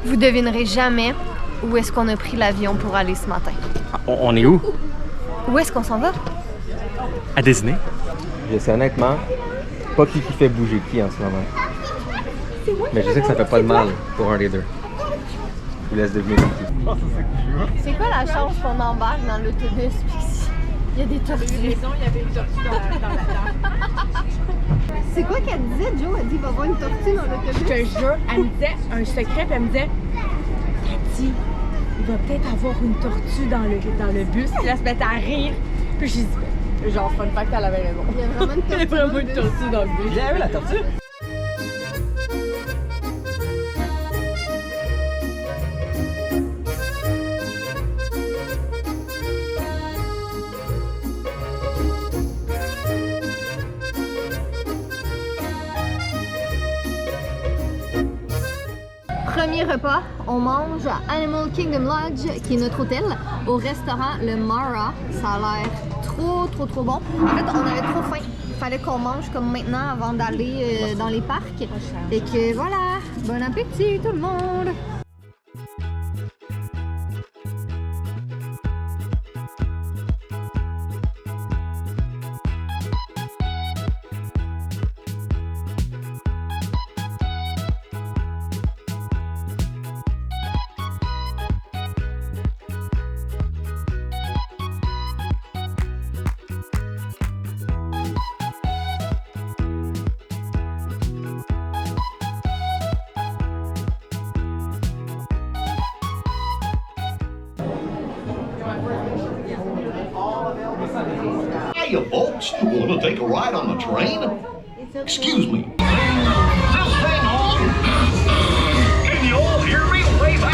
Vous devinerez jamais où est-ce qu'on a pris l'avion pour aller ce matin. On est où? Où est-ce qu'on s'en va? À Disney. Je sais honnêtement pas qui fait bouger qui en ce moment. Mais je sais que ça fait pas de mal pour un des deux. Je vous laisse deviner qui. C'est quoi la chance qu'on embarque dans l'autobus puis il y a des tortues? Il y avait une tortue dans la C'est quoi qu'elle disait, Jo? Elle dit qu'il va y avoir une tortue dans l'autobus. Je te jure, elle me disait un secret, puis elle me disait Tati, il va peut-être avoir une tortue dans le bus. Puis là, elle se mettait à rire. Puis j'ai dit, genre, fun fact, elle avait raison. Il y a vraiment une tortue. Il y a vraiment une tortue dans le bus. J'ai vu la tortue? Premier repas, on mange à Animal Kingdom Lodge, qui est notre hôtel, au restaurant Le Mara. Ça a l'air trop bon. En fait, on avait trop faim. Il fallait qu'on mange comme maintenant avant d'aller dans les parcs. Et que voilà, bon appétit tout le monde! Hiya, folks. Want to take a ride on the train? Excuse me. This thing on? Can you all hear me? Wave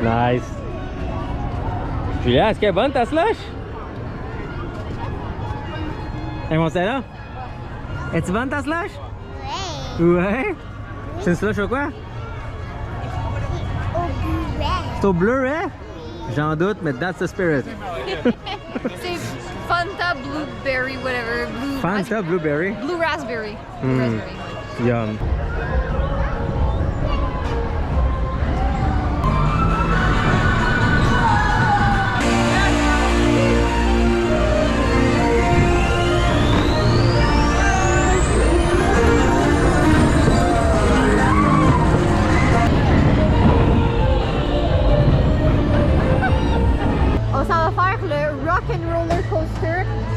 Nice. Julia, est-ce qu'elle est bonne ta slush? Hey mon Stella? Es-tu bonne ta slush? Ouais. Ouais? C'est une slush au quoi? C'est au bleu, hein? J'en doute, mais that's the spirit. C'est Fanta Blueberry, whatever. Fanta Blueberry? Blue Raspberry. Blue Raspberry. Yum.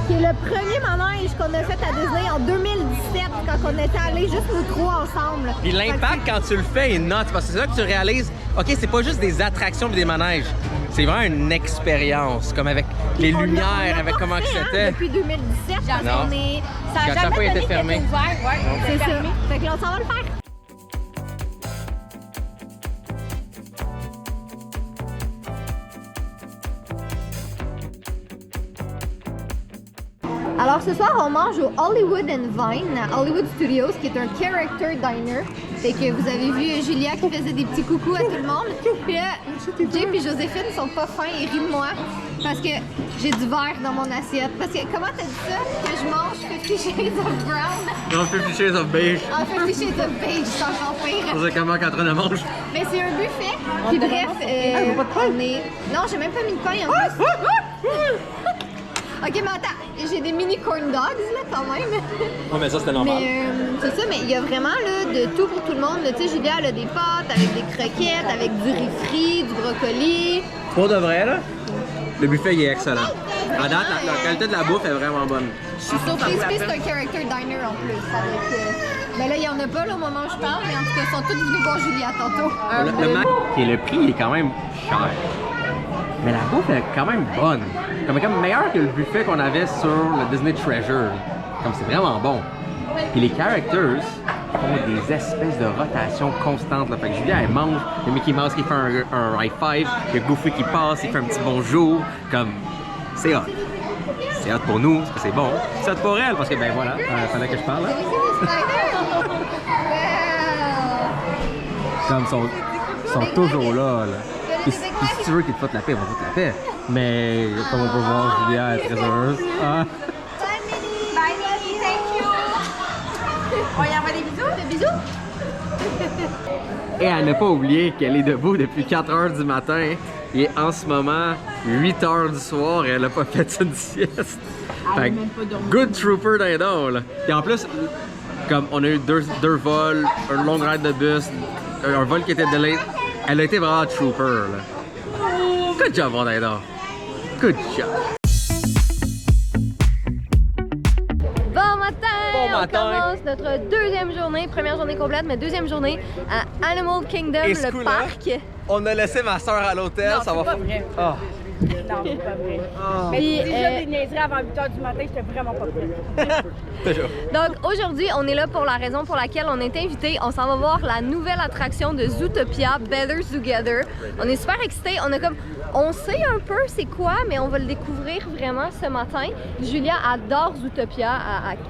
Qui est le premier manège qu'on a fait à Disney en 2017 quand on était allés juste nous trois ensemble. Puis l'impact quand tu le fais est note parce que c'est là que tu réalises, ok, c'est pas juste des attractions et des manèges, c'est vraiment une expérience, comme avec les lumières, avec comment c'était. Depuis 2017, parce Non. qu'on est... Ça a jamais été donné fermé. qu'il était ouvert, ouais. C'est ça. Fait que là, on s'en va le faire. Alors ce soir, on mange au Hollywood and Vine, à Hollywood Studios, qui est un character diner. Fait que vous avez vu Julia qui faisait des petits coucous à tout le monde. Puis là, Jay et Joséphine sont pas fins et rient de moi parce que j'ai du verre dans mon assiette. Parce que comment t'as dit ça? Que je mange 50 Shades of Brown? Non, 50 Shades of Beige. Ah, 50 Shades of Beige, c'est encore pire. C'est comment quand on mange? Mais c'est un buffet. Puis bref, on est... Non, j'ai même pas mis de pain en plus. Ok, mais attends, j'ai des mini corn dogs là quand même. Ouais, mais ça c'était normal. Mais c'est ça, mais il y a vraiment là, de tout pour tout le monde. Tu sais, Julia elle a des pâtes avec des croquettes, avec du riz frit, du brocoli. Pour de vrai, là, le buffet il est excellent. À date, la qualité de la bouffe est vraiment bonne. Je suis surprise que c'est un character diner en plus. Avec, ben là, il y en a pas là, au moment où je parle, mais en tout cas, ils sont tous venus voir Julia tantôt. Le Mac, qui est le prix, il est quand même cher. Mais la bouffe est quand même bonne. Comme meilleure que le buffet qu'on avait sur le Disney Treasure. Comme c'est vraiment bon. Puis les characters font des espèces de rotations constantes. Là. Fait que Julia, elle mange. Il y a Mickey Mouse qui fait un high five. Il y a Goofy qui passe, il fait un petit bonjour. Comme, c'est hot. c'est hot pour nous, parce que c'est bon. C'est hot pour elle, parce que ben voilà, fallait que je parle. Hein. Comme sont toujours là. Puis si tu veux qu'ils te foutent la paix, ils vont te foutre la paix. Mais comme on peut voir, Julia est très heureuse. Ah. Bye, Lily, thank you. On y envoie des bisous? Des bisous? Et elle n'a pas oublié qu'elle est debout depuis 4 h du matin. Et en ce moment, 8 h du soir, et elle n'a pas fait une sieste. Elle Fait n'a même pas dormi. good trooper d'un là. Et en plus, comme on a eu deux vols, un long ride de bus, un vol qui était delayed, elle a été vraiment trooper là. Good job, mon dindon. Good job. Bon matin! Bon On matin. commence notre deuxième journée, première journée complète, mais deuxième journée à Animal Kingdom, Et ce le coup-là, parc. On a laissé ma soeur à l'hôtel, Non, ça c'est va pas faire. vrai. Ah. Non, c'est pas vrai. Mais Puis, déjà des niaiseries avant 8 h du matin, j'étais vraiment pas prête. Toujours. Donc aujourd'hui, on est là pour la raison pour laquelle on est invité. On s'en va voir la nouvelle attraction de Zootopia, Better Together. On est super excités. On sait un peu c'est quoi, mais on va le découvrir vraiment ce matin. Julia adore Zootopia,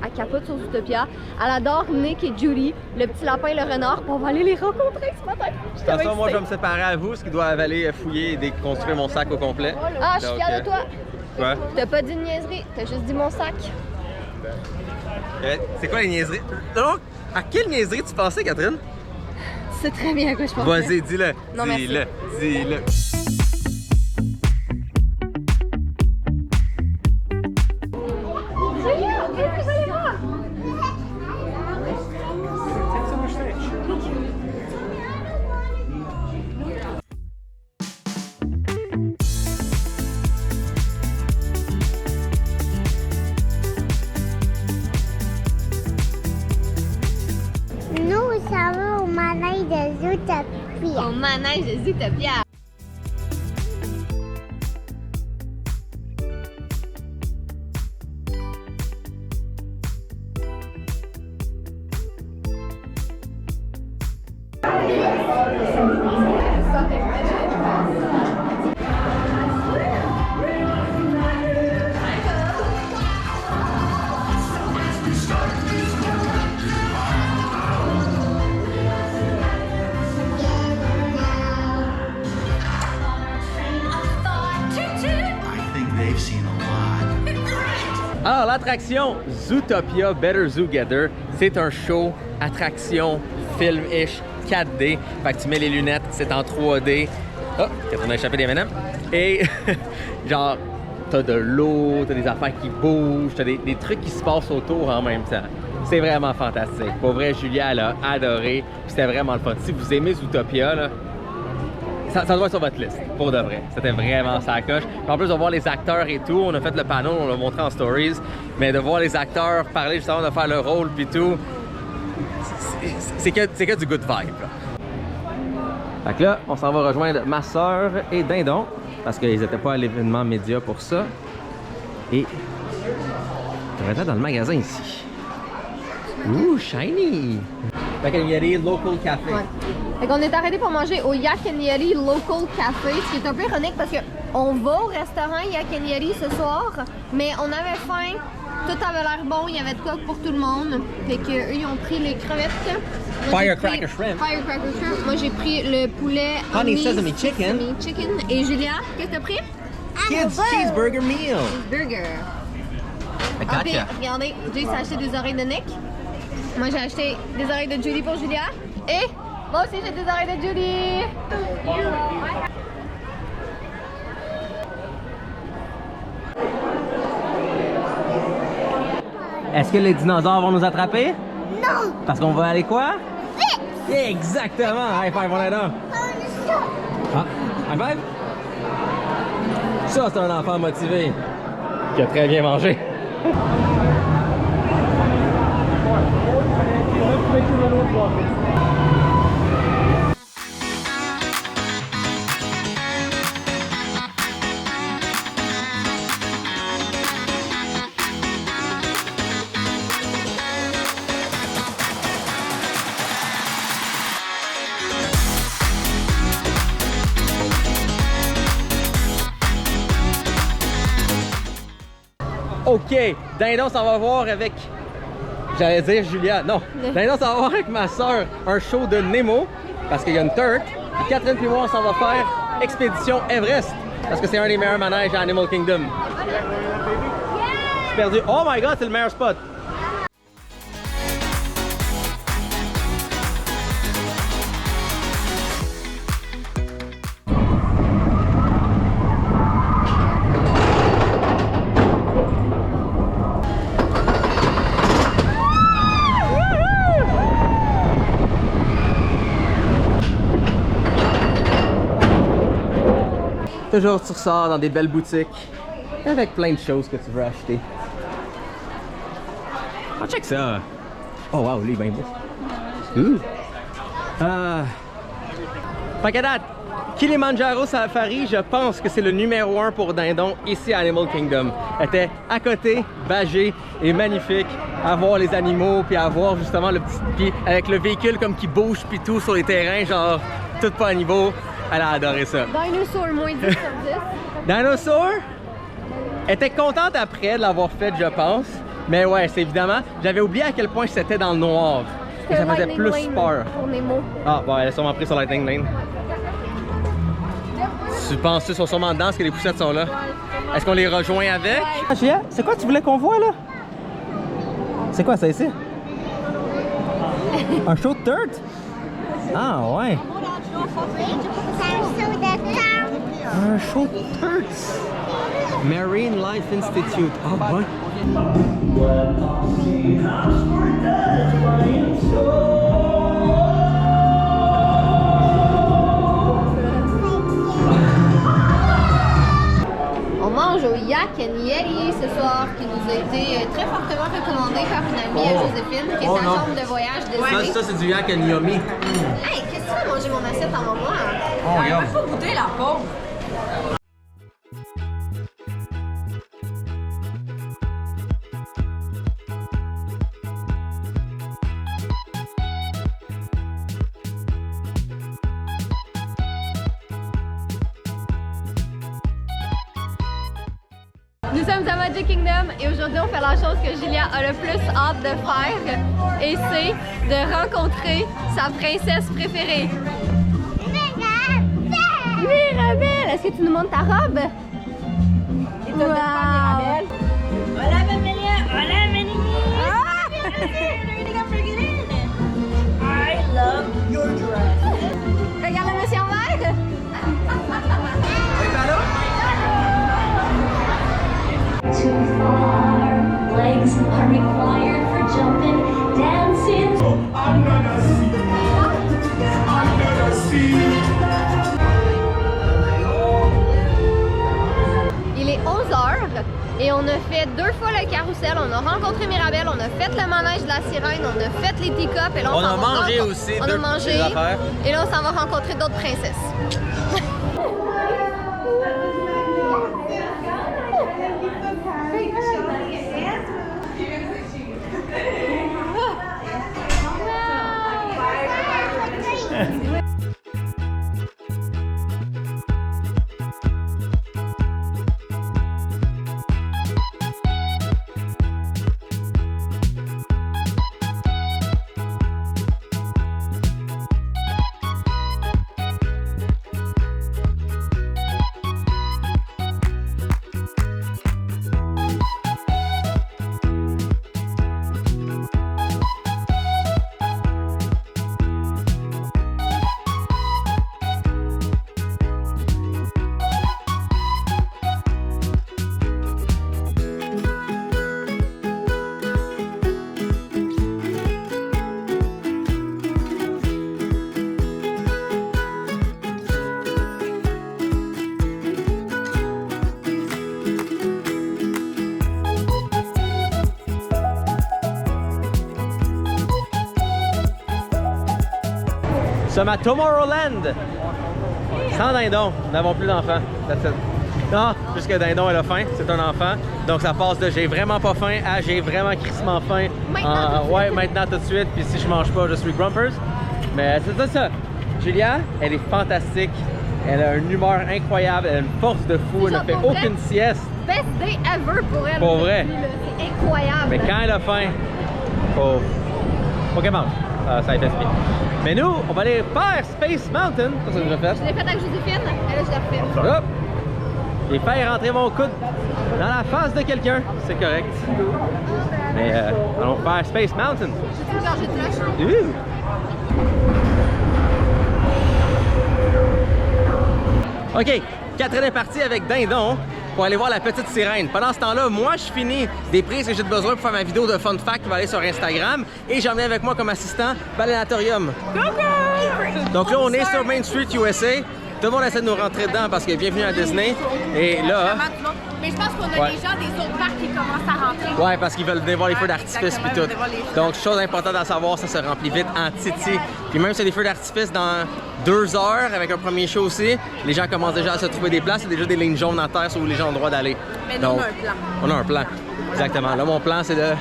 elle capote sur Zootopia. Elle adore Nick et Judy, le petit lapin et le renard. Puis on va aller les rencontrer ce matin. De toute façon, moi je vais me séparer à vous, ce qui doit aller fouiller et déconstruire mon sac au complet. Ah, je suis fière de toi. Quoi? T'as pas dit de niaiserie, t'as juste dit mon sac. C'est quoi les niaiseries? Donc, à quelle niaiserie tu pensais, Catherine? C'est très bien à quoi je pense. Vas-y, dis-le. Non, merci. Dis-le. Dis-le. Nous sommes au manège de Zootopia. Au manège de Zootopia. I think they've seen a lot. Alors, l'attraction Zootopia Better Together, c'est un show, attraction, film-ish, 4D. Fait que tu mets les lunettes, c'est en 3D. Oh, on a échappé des M&M. Et genre, t'as de l'eau, t'as des affaires qui bougent, t'as des trucs qui se passent autour en même temps. C'est vraiment fantastique. Pour vrai, Julia, elle a adoré. Puis c'était vraiment le fun. Si vous aimez Zootopia, là, ça doit être sur votre liste, pour de vrai. C'était vraiment sa coche. Puis en plus de voir les acteurs et tout, on a fait le panel, on l'a montré en stories, mais de voir les acteurs parler justement, de faire le rôle puis tout, c'est que du good vibe. Là. Fait que là, on s'en va rejoindre ma soeur et Dindon, parce qu'ils n'étaient pas à l'événement média pour ça. Et on va être dans le magasin ici. Ouh, shiny! Fait qu'il y a des local cafés. Ouais. Fait qu'on est arrêté pour manger au Yak & Yeti Local Café, ce qui est un peu ironique parce qu'on va au restaurant Yak & Yeti ce soir, mais on avait faim, tout avait l'air bon, il y avait de quoi pour tout le monde. Fait qu'eux, ils ont pris les crevettes. Moi, j'ai Firecracker pris- shrimp. Firecracker shrimp. Moi, j'ai pris le poulet Honey sesame sesame chicken. Et Julia, qu'est-ce que t'as pris? Kids cheeseburger meal! Burger. I Ah, puis, gotcha. regardez, Jay s'est acheté des oreilles de Nick. Moi, j'ai acheté des oreilles de Judy pour Julia. Et moi aussi, j'ai des oreilles de Judy. Est-ce que les dinosaures vont nous attraper? Non! Parce qu'on va aller quoi? Vite! Exactement! High five, on est là! Ah, high five? Ça, c'est un enfant motivé qui a très bien mangé. OK, Dindon s'en va voir avec... J'allais dire Julia, non. Dindon s'en va voir avec ma soeur un show de Nemo, parce qu'il y a une turk. Puis Catherine puis moi, on s'en va faire Expédition Everest, parce que c'est un des meilleurs manèges à Animal Kingdom. Je suis perdu. Oh my god, c'est le meilleur spot. Toujours tu ressors dans des belles boutiques avec plein de choses que tu veux acheter. Oh, check ça! Oh wow, lui, ben beau. Fait qu'à date, Kilimanjaro Safari, je pense que c'est le numéro 1 pour Dindon ici à Animal Kingdom. Elle était à côté, bagée et magnifique à voir les animaux, puis à voir justement le petit pied avec le véhicule comme qui bouge puis tout sur les terrains, genre tout pas à niveau. Elle a adoré ça. Dinosaur, moins 10 sur 10. Dinosaur était contente après de l'avoir fait, je pense. Mais ouais, c'est évidemment, j'avais oublié à quel point c'était dans le noir. Et ça faisait plus peur. Pour Nemo. Ah, bon, elle est sûrement prise sur Lightning Lane. Tu penses qu'ils sont sûrement dedans, parce que les poussettes sont là? Est-ce qu'on les rejoint avec? Ah, Gia, c'est quoi tu voulais qu'on voit là? C'est quoi ça ici? Un show de turd? Ah, ouais. Un show de turds. Marine Life Institute. Ah, ouais. On mange au Yak and Yeti ce soir, qui nous a été très fortement recommandé par une amie à Joséphine, qui est sa chambre de voyage Disney. Ça c'est du Yak and Yummy. Hey, qu'est-ce que tu veux manger mon assiette en moment? Oh, regarde. Faut goûter la pauvre. Nous sommes à Magic Kingdom et aujourd'hui on fait la chose que Julia a le plus hâte de faire et c'est de rencontrer sa princesse préférée. Mirabelle! Est-ce que tu nous montres ta robe? Et t'as Mirabelle. Hola, Mamelia! Hola, I love your dress. Regarde le monsieur en vert! Too far, legs are required for jumping, dancing. Il est 11h et on a fait 2 fois le carrousel, on a rencontré Mirabelle, on a fait le manège de la sirène, on a fait les teacups et là On a mangé aussi on a mangé des affaires. Et là on s'en va rencontrer d'autres princesses. Nous sommes à Tomorrowland. Sans Dindon, nous n'avons plus d'enfants. Non, puisque Dindon elle a faim, c'est un enfant. Donc ça passe de j'ai vraiment pas faim à j'ai vraiment crissement faim. Ouais, maintenant tout de suite. Puis si je mange pas, je suis grumpers. Mais c'est ça. Julia, elle est fantastique. Elle a une humeur incroyable. Elle a une force de fou. Elle ne fait aucune sieste. best day ever pour elle. Pour vrai. C'est incroyable. Mais quand elle a faim, faut qu'elle mange. Ça a fait bien. Mais nous, on va aller faire Space Mountain. Ça, c'est déjà fait. Je l'ai fait avec Joséphine, et là je l'ai refait. Hop! Et faire rentrer mon coude dans la face de quelqu'un, c'est correct. Mais allons faire Space Mountain. J'ai une gorgée de flush. OK, Catherine est partie avec Dindon pour aller voir la petite sirène. Pendant ce temps-là, moi, je finis des prises que j'ai besoin pour faire ma vidéo de fun fact qui va aller sur Instagram. Et j'en ai avec moi comme assistant Balénatorium. Donc là, on est sur Main Street, USA. Tout le monde essaie de nous rentrer dedans parce que bienvenue à Disney. Et là... Mais je pense qu'on a Ouais. des gens des autres parcs qui commencent à rentrer. Ouais, parce qu'ils veulent venir voir les feux d'artifice exactement, puis tout. ils veulent voir les feux. Donc, chose importante à savoir, ça se remplit vite en titi. Puis même si c'est des feux d'artifice dans 2 heures avec un premier show aussi, les gens commencent déjà à se trouver des places. Il y a déjà des lignes jaunes en terre où les gens ont le droit d'aller. Mais nous, Donc, on a un plan. on a un plan. Exactement. Là, mon plan, c'est de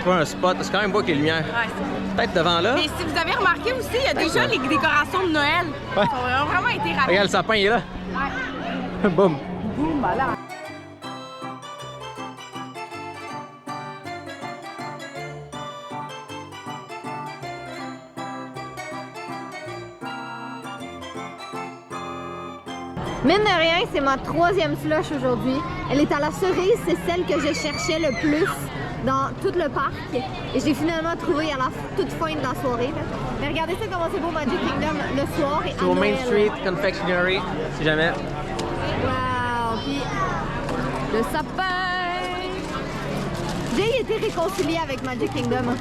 trouver un spot. C'est quand même beau qu'il y ait lumière. Ouais. Peut-être devant là. Mais si vous avez remarqué aussi, il y a déjà les décorations de Noël. Ouais. Ils ont vraiment été rapides. Regarde, le sapin, il est là. Ouais. Boum. Boum, voilà. Mine de rien, c'est ma 3e slush aujourd'hui. Elle est à la cerise, c'est celle que je cherchais le plus dans tout le parc. Et j'ai finalement trouvé à la toute fin de la soirée. Là. Mais regardez ça comment c'est beau Magic Kingdom le soir et à Sur Main Noël. Street Confectionery, si jamais. Wow! Puis le sapin! Jay était réconcilié avec Magic Kingdom.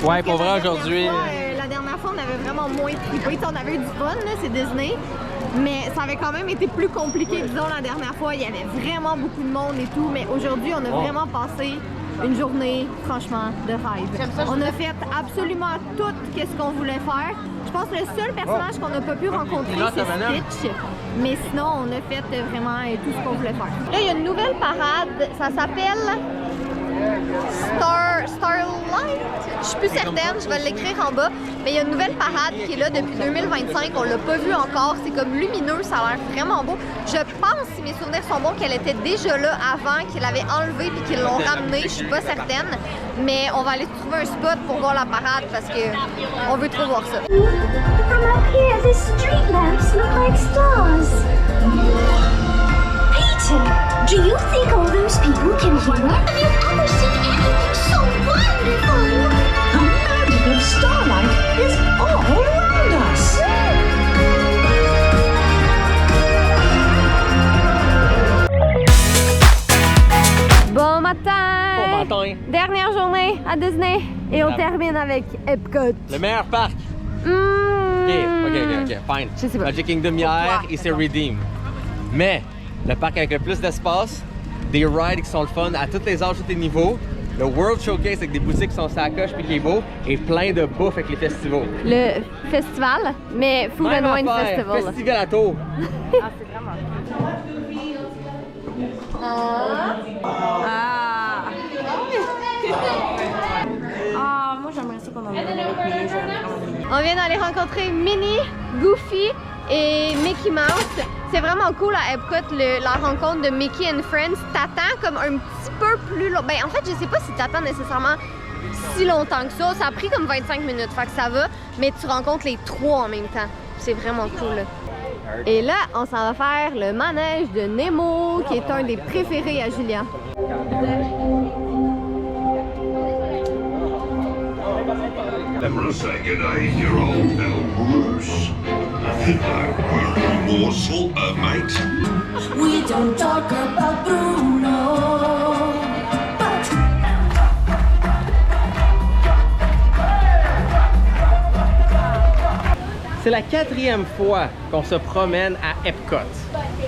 Ouais, pour Parce vrai, que aujourd'hui. la dernière fois, on avait vraiment moins trippé. On avait eu du fun, là, c'est Disney. Mais ça avait quand même été plus compliqué, disons, la dernière fois. Il y avait vraiment beaucoup de monde et tout. Mais aujourd'hui, on a vraiment passé une journée, franchement, de rêve. On a fait absolument tout ce qu'on voulait faire. Je pense que le seul personnage qu'on n'a pas pu rencontrer, c'est Stitch. Mais sinon, on a fait vraiment tout ce qu'on voulait faire. Là, il y a une nouvelle parade. Ça s'appelle Starlight. Je suis plus certaine, je vais l'écrire en bas. Mais il y a une nouvelle parade qui est là depuis 2025. On l'a pas vue encore. C'est comme lumineux, ça a l'air vraiment beau. Je pense, si mes souvenirs sont bons, qu'elle était déjà là avant, qu'ils l'avaient enlevée puis qu'ils l'ont ramenée. Je suis pas certaine. Mais on va aller trouver un spot pour voir la parade parce que on veut trop voir ça. From up here, the street lamps look like stars. Peter, do you think all those people can hear us? Have you ever seen anything so wonderful? The magic of starlight is all around us. Bon matin! Bon matin. Dernière journée à Disney et on Voilà. termine avec Epcot. Le meilleur parc. Mmh. OK, fine. Je sais pas. Magic Kingdom hier, il s'est redeem. Mais le parc avec le plus d'espace, des rides qui sont le fun à tous les âges, tous les niveaux, le World Showcase avec des boutiques qui sont sur la coche puis qui est beau, et plein de bouffe avec les festivals. Le festival, mais Food Même and Wine affaire, Festival. Festival à tour. Ah, c'est vraiment Ah! Ah, moi j'aimerais ça qu'on en ait avec mes jeunes. On vient d'aller rencontrer Minnie, Goofy et Mickey Mouse. C'est vraiment cool à Epcot, la rencontre de Mickey and Friends. T'attends comme un petit peu plus long. Ben en fait, je sais pas si t'attends nécessairement si longtemps que ça. Ça a pris comme 25 minutes, fait que ça va. Mais tu rencontres les trois en même temps. C'est vraiment cool. Et là, on s'en va faire le manège de Nemo, qui est un des préférés à Julia. For a second, 8-year-old Bruce. More salter, mate. We don't talk about Bruno, but C'est la 4e fois qu'on se promène à Epcot.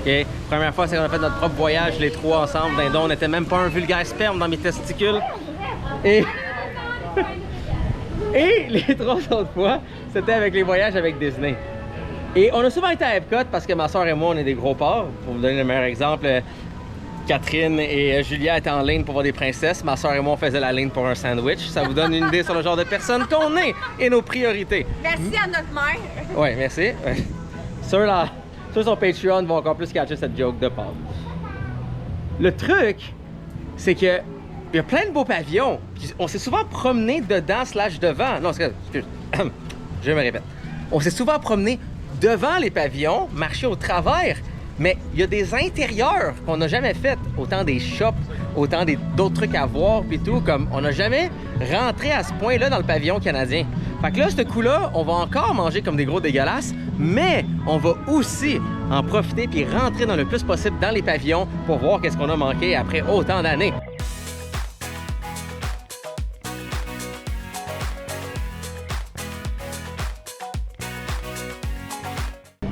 OK? Première fois, c'est qu'on a fait notre propre voyage, les trois ensemble. Dindon, on n'était même pas un vulgaire sperme dans mes testicules. Et... Et les 3 autres fois, c'était avec les voyages avec Disney. Et on a souvent été à Epcot parce que ma soeur et moi, on est des gros porcs. Pour vous donner le meilleur exemple, Catherine et Julia étaient en ligne pour voir des princesses. Ma soeur et moi, on faisait la ligne pour un sandwich. Ça vous donne une idée sur le genre de personne qu'on est et nos priorités. Merci à notre mère. Oui, merci. Ceux sur Patreon vont encore plus catcher cette joke de Paul. Le truc, c'est que il y a plein de beaux pavillons. Puis on s'est souvent promené dedans / devant. Non, excuse. Je me répète. On s'est souvent promené devant les pavillons, marché au travers, mais il y a des intérieurs qu'on n'a jamais fait. Autant des shops, autant d'autres trucs à voir, puis tout. Comme on n'a jamais rentré à ce point-là dans le pavillon canadien. Fait que là, ce coup-là, on va encore manger comme des gros dégueulasses, mais on va aussi en profiter puis rentrer dans le plus possible dans les pavillons pour voir qu'est-ce qu'on a manqué après autant d'années.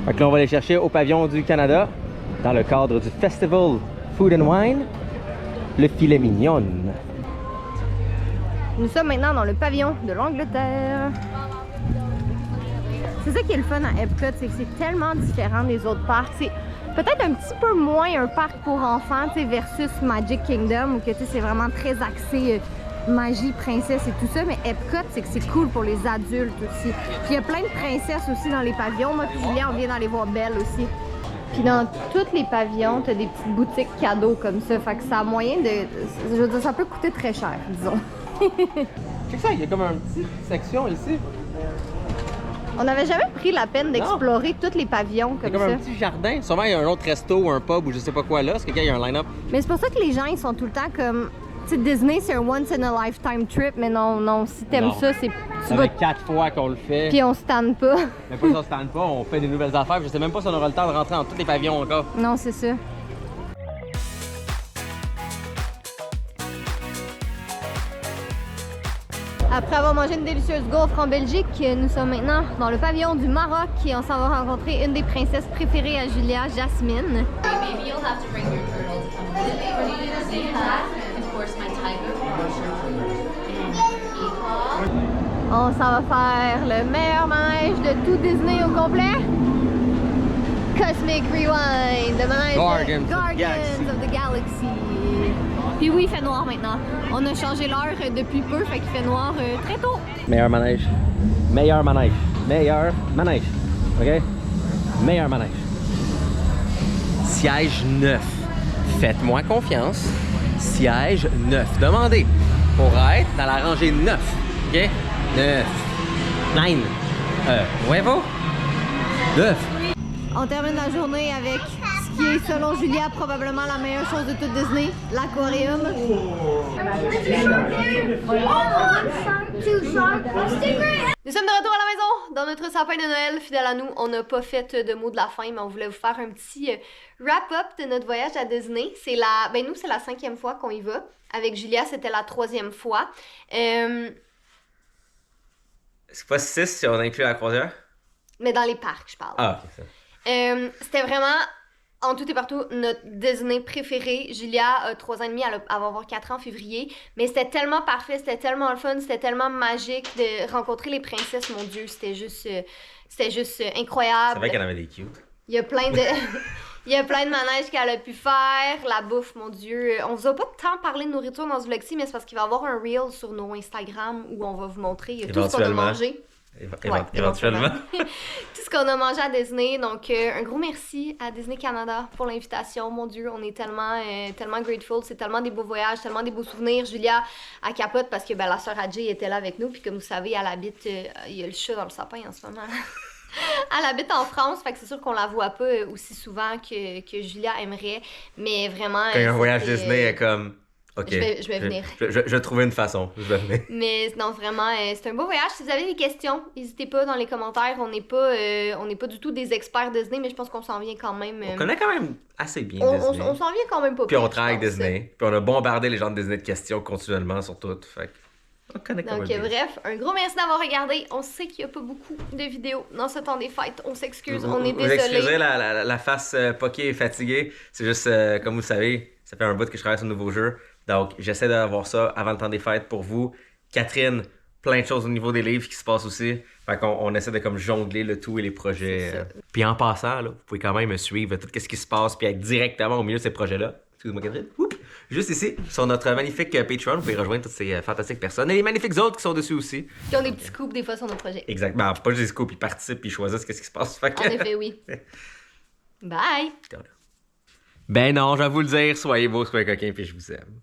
Fait que là, on va aller chercher au pavillon du Canada, dans le cadre du Festival Food and Wine, le filet mignon. Nous sommes maintenant dans le pavillon de l'Angleterre. C'est ça qui est le fun à Epcot, c'est que c'est tellement différent des autres parcs. C'est peut-être un petit peu moins un parc pour enfants, tu sais, versus Magic Kingdom, où que, tu sais, c'est vraiment très axé magie, princesse et tout ça. Mais Epcot, c'est que c'est cool pour les adultes aussi. Puis il y a plein de princesses aussi dans les pavillons. Moi puis Julien, on vient d'aller voir Belle aussi. Puis dans tous les pavillons, t'as des petites boutiques cadeaux comme ça. Fait que ça a moyen de... Je veux dire, ça peut coûter très cher, disons. C'est ça, il y a comme une petite section ici. On n'avait jamais pris la peine d'explorer tous les pavillons comme ça. C'est comme un petit jardin. Sûrement, il y a un autre resto ou un pub ou je sais pas quoi là. Parce que il y a un line-up. Mais c'est pour ça que les gens, ils sont tout le temps comme... Tu sais, Disney, c'est un once in a lifetime trip, mais non, si t'aimes ça, c'est... Ça fait 4 fois qu'on le fait. Puis on se tanne pas. Mais pas si on se tanne pas, on fait des nouvelles affaires. Je sais même pas si on aura le temps de rentrer dans tous les pavillons encore. Non, c'est ça. Après avoir mangé une délicieuse gaufre en Belgique, nous sommes maintenant dans le pavillon du Maroc et on s'en va rencontrer une des princesses préférées à Julia, Jasmine. Maybe you'll have to bring your turtle to come with you. Of course, my tiger. On s'en va faire le meilleur manège de tout Disney au complet. Cosmic Rewind, le manège Guardians of the Galaxy. Puis oui, il fait noir maintenant. On a changé l'heure depuis peu, fait qu'il fait noir très tôt. Meilleur manège. Meilleur manège. Meilleur manège. OK? Meilleur manège. Siège 9. Faites-moi confiance. Siège 9. Demandez pour être dans la rangée 9. OK? 9. 9. Nuevo? 9. On termine la journée avec ce qui est, selon Julia, probablement la meilleure chose de toute Disney, l'aquarium. Nous sommes de retour à la maison, dans notre sapin de Noël. Fidèle à nous, on n'a pas fait de mots de la fin, mais on voulait vous faire un petit wrap-up de notre voyage à Disney. C'est nous, c'est la 5e fois qu'on y va. Avec Julia, c'était la 3e fois. C'est pas 6 si on inclut la croisière? Mais dans les parcs, je parle. Ah, ok, ça. C'était vraiment, en tout et partout, notre Disney préféré. Julia a 3 ans et demi, elle va avoir 4 ans en février. Mais c'était tellement parfait, c'était tellement le fun, c'était tellement magique de rencontrer les princesses, mon Dieu. C'était juste incroyable. C'est vrai qu'elle avait des cute. Il y a plein de... Il y a plein de manèges qu'elle a pu faire. La bouffe, mon Dieu. On vous a pas tant parlé de nourriture dans ce vlog-ci, mais c'est parce qu'il va y avoir un reel sur nos Instagram où on va vous montrer tout ce qu'on a mangé. Éventuellement. Tout ce qu'on a mangé à Disney. Donc, un gros merci à Disney Canada pour l'invitation. Mon Dieu, on est tellement grateful. C'est tellement des beaux voyages, tellement des beaux souvenirs. Julia, elle capote parce que la sœur Adjay était là avec nous. Puis comme vous savez, elle habite... il y a le chat dans le sapin en ce moment. Elle habite en France, fait que c'est sûr qu'on la voit pas aussi souvent que Julia aimerait. Mais vraiment... Quand il y a un voyage Disney, elle est comme... OK, je vais venir. Je vais trouver une façon, je vais venir. Mais non, vraiment, c'est un beau voyage. Si vous avez des questions, n'hésitez pas dans les commentaires. On n'est pas du tout des experts Disney, mais je pense qu'on s'en vient quand même... On connaît quand même assez bien Disney. On s'en vient quand même pas Puis on travaille avec Disney. Puis on a bombardé les gens de Disney de questions continuellement sur tout. Fait on connaît quand même bien. Bref, un gros merci d'avoir regardé. On sait qu'il n'y a pas beaucoup de vidéos dans ce temps des fêtes. On s'excuse, on est désolé. Vous excusez la face poquée et fatiguée. C'est juste, comme vous le savez, ça fait un bout que je travaille sur un nouveau jeu. Donc, j'essaie d'avoir ça avant le temps des fêtes pour vous. Catherine, plein de choses au niveau des livres qui se passent aussi. Fait qu'on essaie de comme jongler le tout et les projets. Puis en passant, là, vous pouvez quand même me suivre tout ce qui se passe puis être directement au milieu de ces projets-là. Excuse-moi, Catherine. Oups. Juste ici, sur notre magnifique Patreon, vous pouvez rejoindre toutes ces fantastiques personnes. Et les magnifiques autres qui sont dessus aussi. Qui ont des petits scoops des fois sur nos projets. Exactement. Pas juste des scoops, ils participent puis ils choisissent ce qui se passe. Fait que... En effet, oui. Bye! Ben non, je vais vous le dire, soyez beaux, soyez coquins, puis je vous aime.